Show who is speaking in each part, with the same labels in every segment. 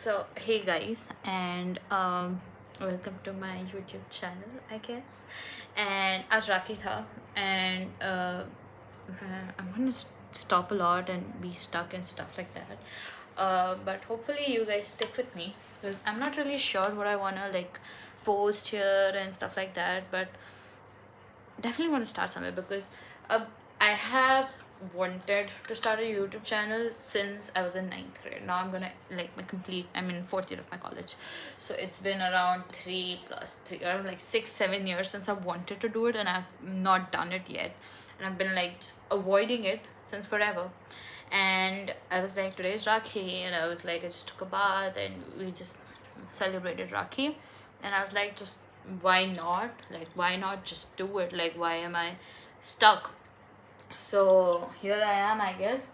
Speaker 1: So hey guys, and welcome to my YouTube channel, I guess. And as Raki tha, and I'm gonna stop a lot and be stuck and stuff like that. But hopefully you guys stick with me because I'm not really sure what I wanna like post here and stuff like that. But definitely want to start somewhere because I have wanted to start a YouTube channel since I was in ninth grade. Now I'm gonna like I'm in fourth year of my college, so it's been around 3 plus 3, around like 6 7 years since I wanted to do it, and I've not done it yet, and I've been like just avoiding it since forever. And I was like, today's Rakhi, and I was like, I just took a bath and we just celebrated Rakhi, and I was like, just why not? Like, why not just do it? Like, why am I stuck? So here I am, I guess.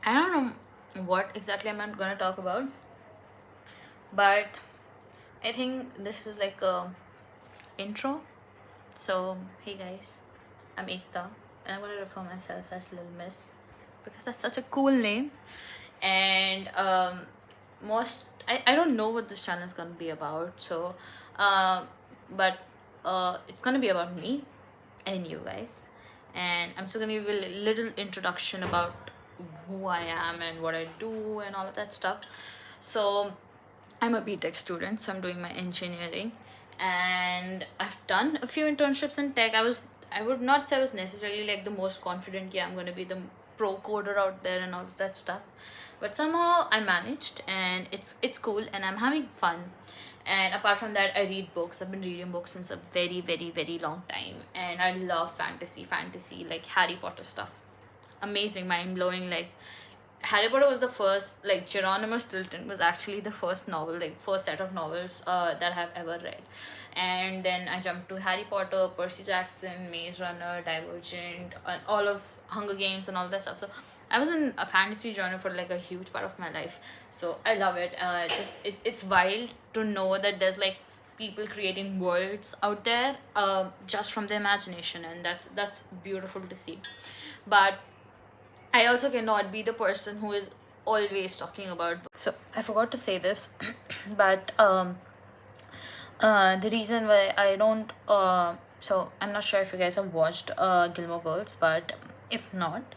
Speaker 1: I don't know what exactly I'm gonna talk about, but I think this is like a intro. So hey guys, I'm Ekta, and I'm gonna refer myself as Lil Miss because that's such a cool name. And I don't know what this channel is gonna be about. So, but it's gonna be about me and you guys, and I'm just gonna give you a little introduction about who I am and what I do and all of that stuff. So I'm a BTech student, so I'm doing my engineering, and I've done a few internships in tech. I would not say I was necessarily like the most confident. Yeah, I'm gonna be the pro coder out there and all of that stuff, but somehow I managed, and it's cool, and I'm having fun. And apart from that, I read books. I've been reading books since a very long time, and I love fantasy like Harry Potter stuff. Amazing, mind blowing. Like Harry Potter was the first, like Geronimo Stilton was actually the first novel, like first set of novels that I have ever read. And then I jumped to Harry Potter, Percy Jackson, Maze Runner, Divergent, and all of Hunger Games and all that stuff. So I was in a fantasy genre for like a huge part of my life. So I love it. It's wild to know that there's like people creating worlds out there just from their imagination, and that's beautiful to see. But I also cannot be the person who is always talking about books. So I forgot to say this, but the reason why I don't so I'm not sure if you guys have watched Gilmore Girls, but if not,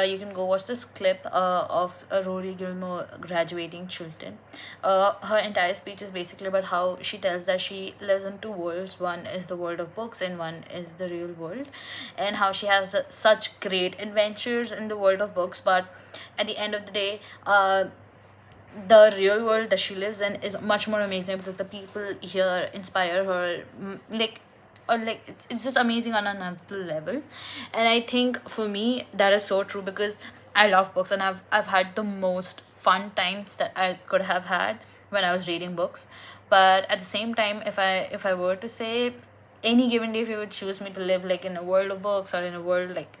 Speaker 1: you can go watch this clip of Rory Gilmore graduating Chilton. Her entire speech is basically about how she tells that she lives in two worlds. One is the world of books, and one is the real world, and how she has such great adventures in the world of books, but at the end of the day, the real world that she lives in is much more amazing because the people here inspire her, like, or like it's just amazing on another level. And I think for me that is so true because I love books, and I've had the most fun times that I could have had when I was reading books. But at the same time, if I were to say any given day, if you would choose me to live like in a world of books or in a world like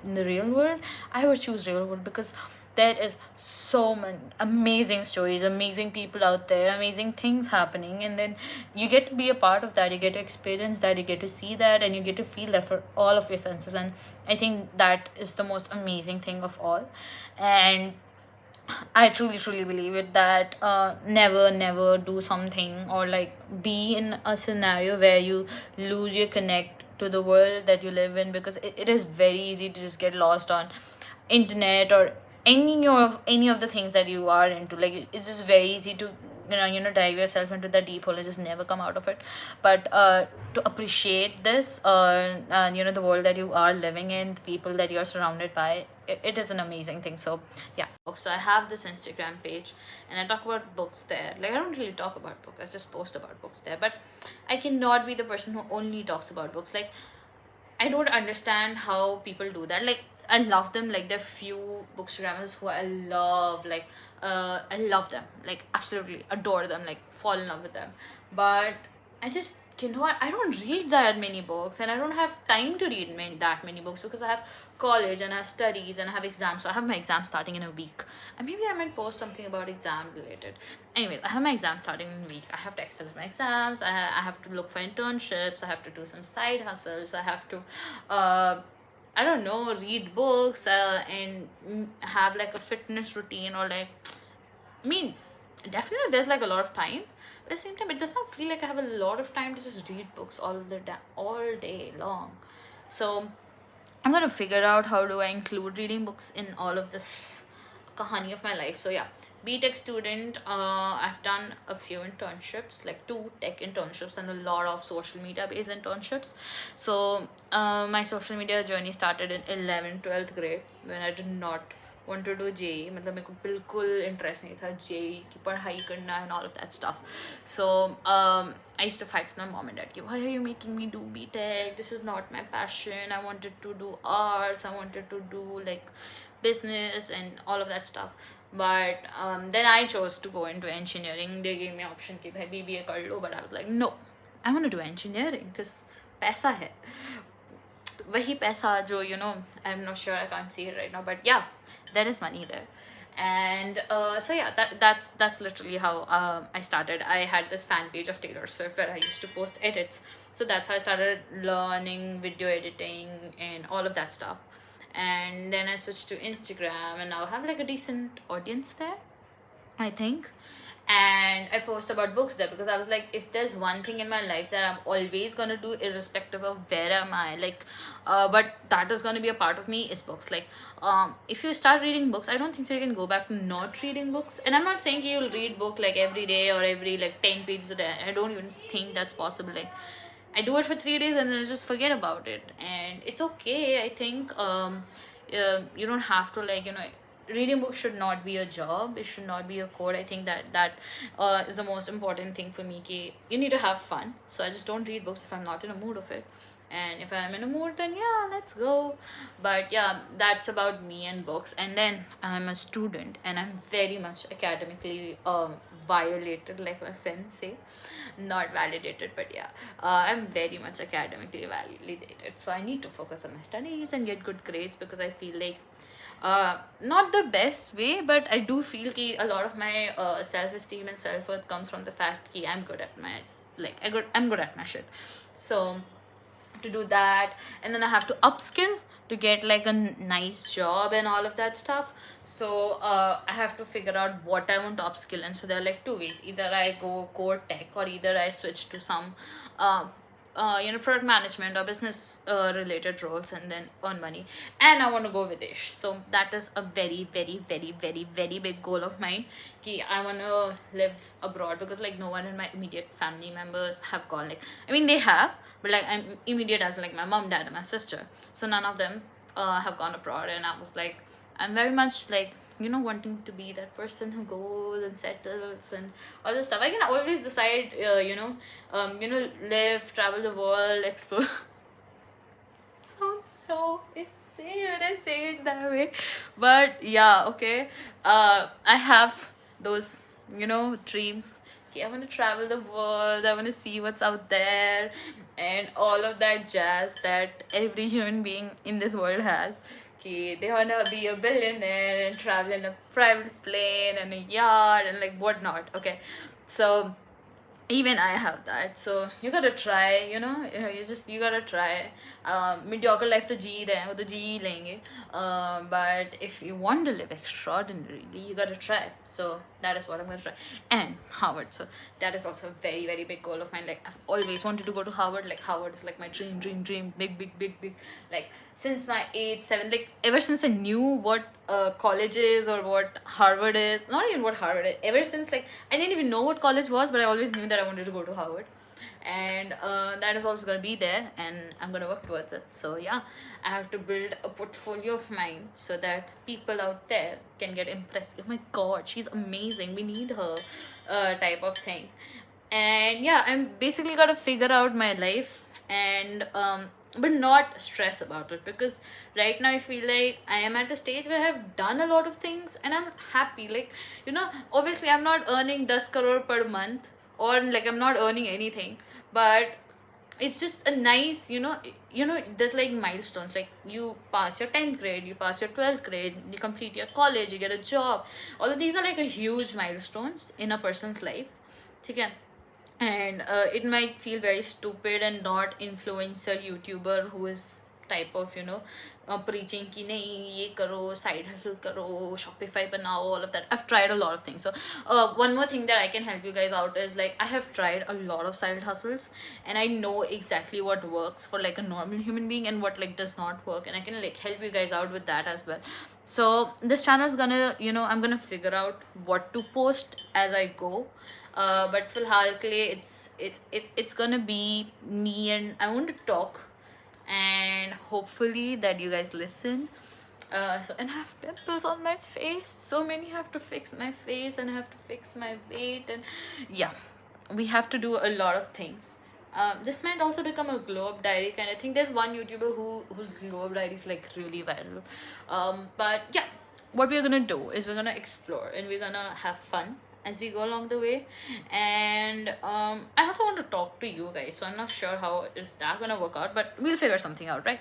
Speaker 1: in the real world, I would choose real world because there is so many amazing stories, amazing people out there, amazing things happening, and then you get to be a part of that, you get to experience that, you get to see that, and you get to feel that for all of your senses. And I think that is the most amazing thing of all. And I truly believe it that never do something or like be in a scenario where you lose your connect to the world that you live in, because it is very easy to just get lost on internet or any of the things that you are into. Like it's just very easy to dive yourself into the deep hole and just never come out of it. But to appreciate this the world that you are living in, the people that you're surrounded by, it is an amazing thing. So yeah, so I have this Instagram page, and I talk about books there. Like I don't really talk about books, I just post about books there. But I cannot be the person who only talks about books. Like I don't understand how people do that. Like I love them. Like there are few bookstagrammers who I love. Like I love them. Like absolutely adore them. Like fall in love with them. But I just cannot. I don't read that many books, and I don't have time to read that many books because I have college and I have studies and I have exams. So I have my exam starting in a week, and maybe I might post something about exam related. Anyways, I have my exam starting in a week. I have to excel at my exams. I have to look for internships. I have to do some side hustles. Uh, I don't know, read books, and have like a fitness routine, or like, I mean, definitely there's like a lot of time, but at the same time, it does not feel like I have a lot of time to just read books all day long. So I'm gonna figure out how do I include reading books in all of this kahani of my life. So yeah, BTech student. I've done a few internships, like two tech internships and a lot of social media based internships. So my social media journey started in 11th 12th grade when I did not want to do JEE. मतलब मेरे को बिल्कुल interest नहीं था JEE की पढ़ाई करना and all of that stuff. So I used to fight with my mom and dad. Why are you making me do BTech? This is not my passion. I wanted to do arts. I wanted to do like business and all of that stuff. But then I chose to go into engineering. They gave me option कि भाई BBA कर लो, but I was like no, I want to do engineering because पैसा है. वही पैसा जो I'm not sure, I can't see it right now, but yeah, there is money there. And so yeah, that's literally how I started. I had this fan page of Taylor Swift where I used to post edits, so that's how I started learning video editing and all of that stuff. And then I switched to Instagram, and now I have like a decent audience there, I think. And I post about books there because I was like, if there's one thing in my life that I'm always gonna do, irrespective of where am I, like, but that is gonna be a part of me, is books. Like, if you start reading books, I don't think so you can go back to not reading books. And I'm not saying you'll read book like every day or every like 10 pages a day. I don't even think that's possible. Like, I do it for 3 days and then I just forget about it, and it's okay. I think you don't have to, like, reading books should not be a job. It should not be a code. I think that is the most important thing for me. Ki you need to have fun. So I just don't read books if I'm not in a mood of it. And if I'm in a mood, then yeah, let's go. But yeah, that's about me and books. And then I'm a student, and I'm very much academically violated, like my friends say. Not validated, but yeah, I'm very much academically validated. So I need to focus on my studies and get good grades, because I feel like not the best way, but I do feel ki a lot of my self-esteem and self-worth comes from the fact ki I'm good at my, like, I'm good at my shit. So to do that, and then I have to upskill to get like a nice job and all of that stuff. So I have to figure out what I want to upskill in. So there are like two ways: either I go core tech, or either I switch to some product management or business related roles and then earn money. And I want to go Videsh. So that is a very, very, very, very, very big goal of mine. Ki I want to live abroad, because like no one in my immediate family members have gone. Like, I mean, they have, but like I'm immediate as like my mom, dad, and my sister. So none of them have gone abroad, and I was like, I'm very much like, wanting to be that person who goes and settles and all this stuff. I can always decide, live, travel the world, explore. Sounds so insane when I say it that way, but yeah, okay. I have those, dreams. Okay, I want to travel the world. I want to see what's out there, and all of that jazz that every human being in this world has. Okay, they wanna be a billionaire and travel in a private plane and a yacht and like whatnot. Okay, so even I have that. So you gotta try, you gotta try. Mediocre life to जी रहे हैं, वो तो जी ही लेंगे. But if you want to live extraordinarily, you gotta try. So that is what I'm gonna try. And Harvard. So that is also a very, very big goal of mine. Like, I've always wanted to go to Harvard. Like, Harvard is like my dream, dream, dream. Big, big, big, big. Like, since my 8th, 7th, like ever since I knew what college is, or what Harvard is, not even what Harvard is, ever since, like, I didn't even know what college was, but I always knew that I wanted to go to Harvard. And that is also going to be there, and I'm going to work towards it. So yeah, I have to build a portfolio of mine so that people out there can get impressed. Oh my god, she's amazing, we need her, type of thing. And yeah, I'm basically got to figure out my life, and but not stress about it, because right now I feel like I am at a stage where I have done a lot of things and I'm happy. Like, obviously I'm not earning 10 crore per month, or like I'm not earning anything, but it's just a nice, there's like milestones. Like, you pass your 10th grade, you pass your 12th grade, you complete your college, you get a job. All of these are like a huge milestones in a person's life. Okay? And it might feel very stupid and not influencer YouTuber who is type of preaching ki nahi ye karo, side hustle karo, Shopify banao, all of that. I've tried a lot of things. So one more thing that I can help you guys out is like I have tried a lot of side hustles, and I know exactly what works for like a normal human being and what like does not work, and I can like help you guys out with that as well. So this channel is gonna, I'm gonna figure out what to post as I go. But फिलहाल के लिए it's gonna be me, and I want to talk, and hopefully that you guys listen. And I have pimples on my face, so many. Have to fix my face, and I have to fix my weight, and yeah, we have to do a lot of things. This might also become a glow up diary kind of thing. There's one YouTuber whose glow up diary is like really viral. But yeah, what we're gonna do is we're gonna explore and we're gonna have fun as we go along the way. And I also want to talk to you guys, so I'm not sure how is that gonna work out, but we'll figure something out, right?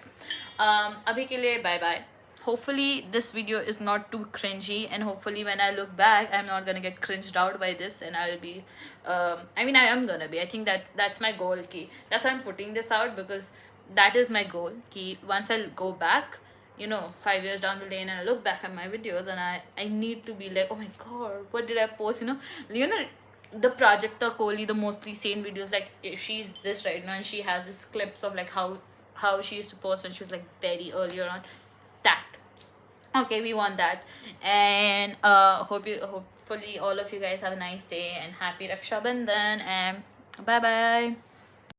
Speaker 1: Abhi ke liye bye bye. Hopefully this video is not too cringy, and hopefully when I look back I'm not gonna get cringed out by this, and I'll be I mean I am gonna be, I think that's my goal key. That's why I'm putting this out, because that is my goal key. Once I'll go back, 5 years down the lane, and I look back at my videos, and I need to be like, oh my god, what did I post? The Prajakta Kohli, the mostly sane videos, like she's this right now, and she has this clips of like how she used to post when she was like very earlier on. That okay, we want that. And hopefully all of you guys have a nice day, and happy Raksha Bandhan, and bye bye.